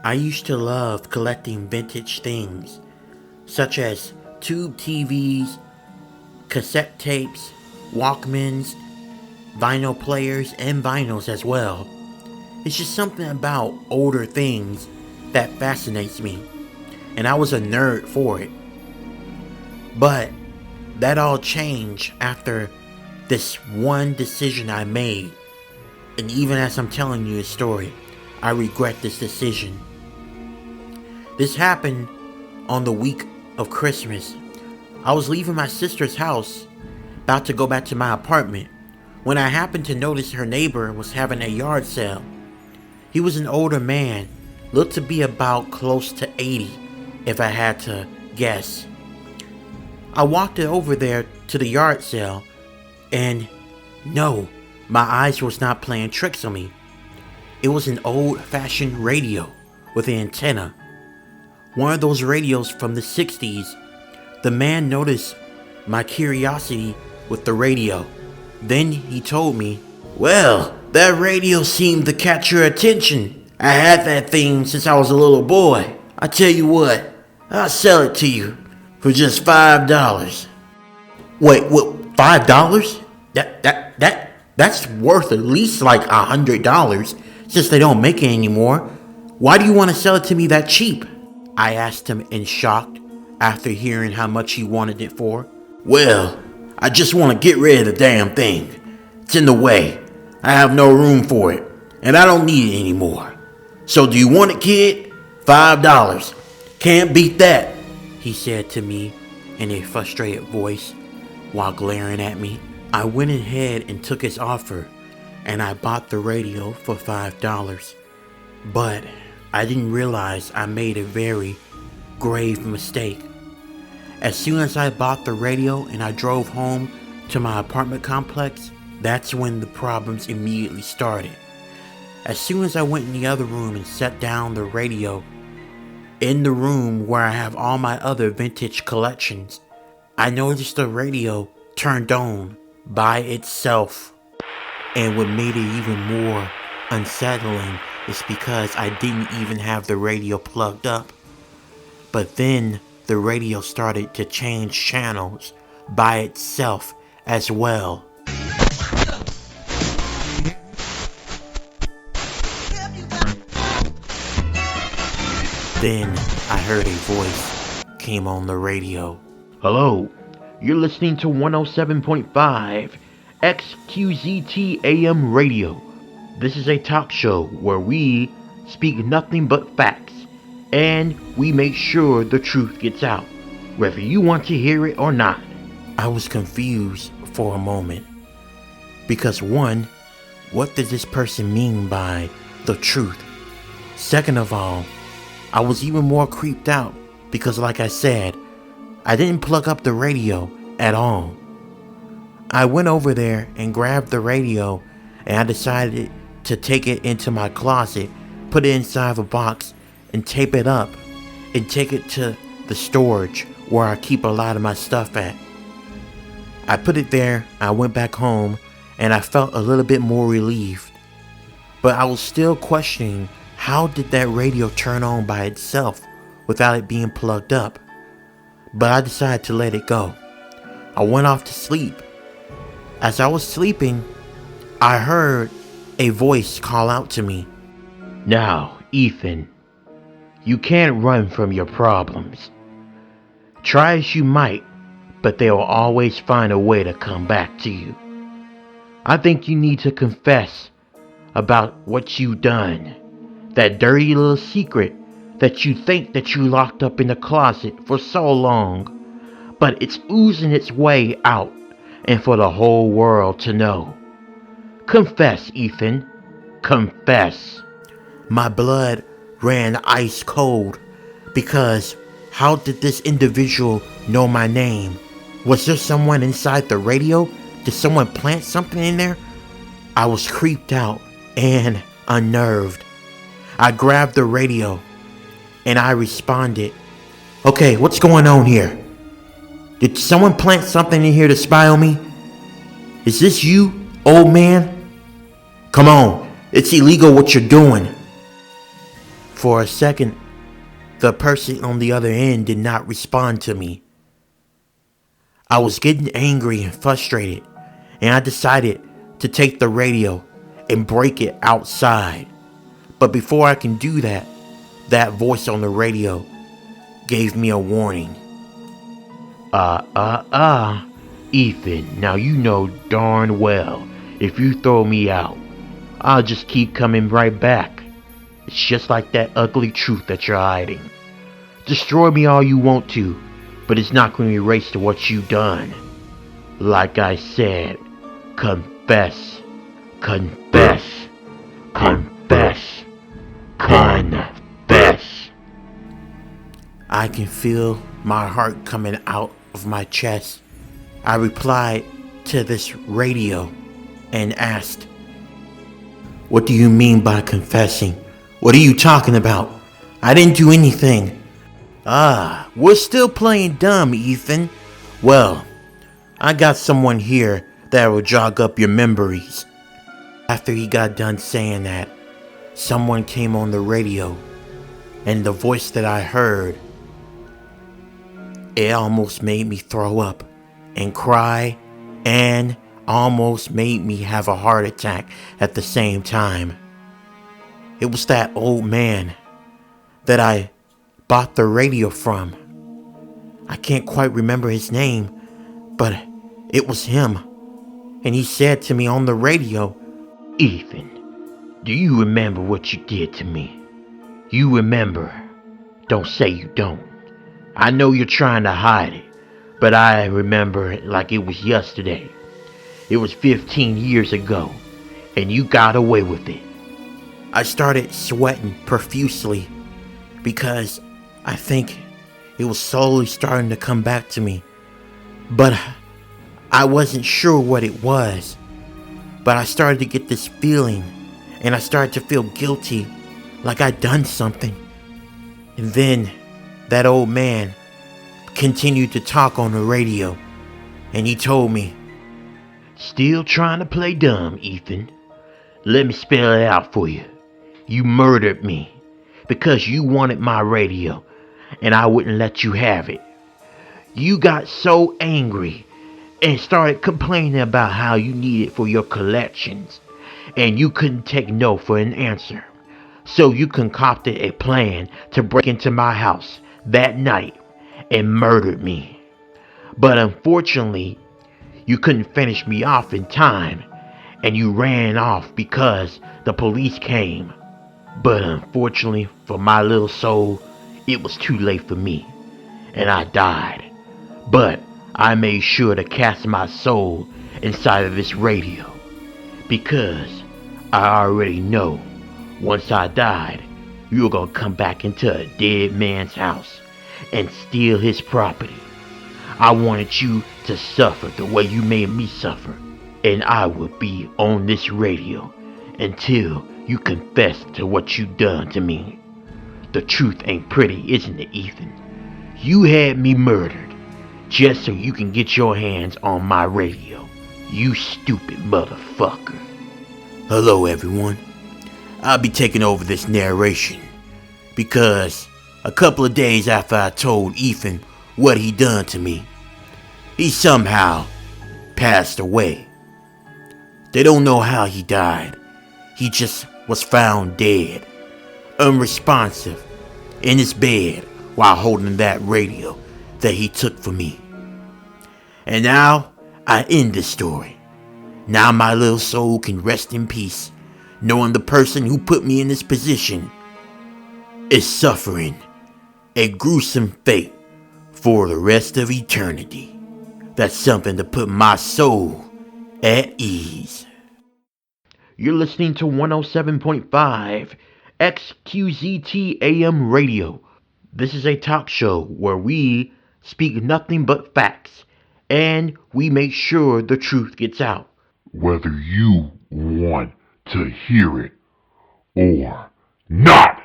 I used to love collecting vintage things, such as tube TVs, cassette tapes, Walkmans, vinyl players, and vinyls as well. It's just something about older things that fascinates me, and I was a nerd for it. But that all changed after this one decision I made, and even as I'm telling you this story, I regret this decision. This happened on the week of Christmas. I was leaving my sister's house, about to go back to my apartment, when I happened to notice her neighbor was having a yard sale. He was an older man, looked to be about close to 80, if I had to guess. I walked over there to the yard sale, and no, my eyes was not playing tricks on me. It was an old-fashioned radio with an antenna. One of those radios from the 60s. The man noticed my curiosity with the radio. Then he told me, "Well, that radio seemed to catch your attention. I had that thing since I was a little boy. I tell you what, I'll sell it to you for just $5. Wait, what, $5? That's worth at least like $100, since they don't make it anymore. Why do you want to sell it to me that cheap?" I asked him in shock after hearing how much he wanted it for. "Well, I just want to get rid of the damn thing. It's in the way. I have no room for it, and I don't need it anymore. So do you want it, kid? $5. Can't beat that," he said to me in a frustrated voice while glaring at me. I went ahead and took his offer, and I bought the radio for $5. But I didn't realize I made a very grave mistake. As soon as I bought the radio and I drove home to my apartment complex, that's when the problems immediately started. As soon as I went in the other room and set down the radio, in the room where I have all my other vintage collections, I noticed the radio turned on by itself. And what made it even more unsettling is because I didn't even have the radio plugged up. But then the radio started to change channels by itself as well. Then I heard a voice came on the radio. "Hello, you're listening to 107.5 xqzt AM radio. This is a talk show where we speak nothing but facts, and we make sure the truth gets out, whether you want to hear it or not." I was confused for a moment, because one, what did this person mean by the truth? Second of all, I was even more creeped out because, like I said, I didn't plug up the radio at all. I went over there and grabbed the radio, and I decided to take it into my closet, put it inside of a box, and tape it up, and take it to the storage where I keep a lot of my stuff at. I put it there, I went back home, and I felt a little bit more relieved. But I was still questioning, how did that radio turn on by itself without it being plugged up? But I decided to let it go. I went off to sleep. As I was sleeping, I heard a voice call out to me. "Now, Ethan, you can't run from your problems. Try as you might, but they will always find a way to come back to you. I think you need to confess about what you've done. That dirty little secret that you think that you locked up in the closet for so long, but it's oozing its way out and for the whole world to know. Confess, Ethan. Confess." My blood ran ice cold, because how did this individual know my name? Was there someone inside the radio? Did someone plant something in there? I was creeped out and unnerved. I grabbed the radio and I responded, "Okay, what's going on here? Did someone plant something in here to spy on me? Is this you, old man? Come on, it's illegal what you're doing." For a second, the person on the other end did not respond to me. I was getting angry and frustrated, and I decided to take the radio and break it outside. But before I can do that, that voice on the radio gave me a warning. Ethan, now you know darn well if you throw me out, I'll just keep coming right back. It's just like that ugly truth that you're hiding. Destroy me all you want to, but it's not going to erase what you've done. Like I said, confess, confess, confess, confess. I can feel my heart coming out of my chest. I replied to this radio and asked, "What do you mean by confessing? What are you talking about? I didn't do anything." We're still playing dumb, Ethan. Well, I got someone here that will jog up your memories. After he got done saying that, someone came on the radio, and the voice that I heard, it almost made me throw up and cry and almost made me have a heart attack at the same time. It was that old man that I bought the radio from. I can't quite remember his name, but it was him. And he said to me on the radio, "Ethan, do you remember what you did to me? You remember. Don't say you don't. I know you're trying to hide it, but I remember it like it was yesterday. It was 15 years ago, and you got away with it." I started sweating profusely because I think it was slowly starting to come back to me. But I wasn't sure what it was. But I started to get this feeling, and I started to feel guilty, like I'd done something. And then that old man continued to talk on the radio, and he told me, "Still trying to play dumb, Ethan? Let me spell it out for you. You murdered me because you wanted my radio, and I wouldn't let you have it. You got so angry and started complaining about how you need it for your collections, and you couldn't take no for an answer. So you concocted a plan to break into my house that night and murdered me. But unfortunately, you couldn't finish me off in time, and you ran off because the police came. But unfortunately for my little soul, it was too late for me, and I died. But I made sure to cast my soul inside of this radio, because I already know once I died, you were gonna come back into a dead man's house and steal his property. I wanted you to suffer the way you made me suffer, and I would be on this radio until you confess to what you done to me. The truth ain't pretty, isn't it, Ethan? You had me murdered just so you can get your hands on my radio. You stupid motherfucker." Hello everyone. I'll be taking over this narration because a couple of days after I told Ethan what he done to me, he somehow passed away. They don't know how he died. He just was found dead, unresponsive, in his bed while holding that radio that he took from me. And now I end this story. Now my little soul can rest in peace, knowing the person who put me in this position is suffering a gruesome fate for the rest of eternity. That's something to put my soul at ease. You're listening to 107.5 XQZT AM radio. This is a talk show where we speak nothing but facts, and we make sure the truth gets out, whether you want to hear it or not.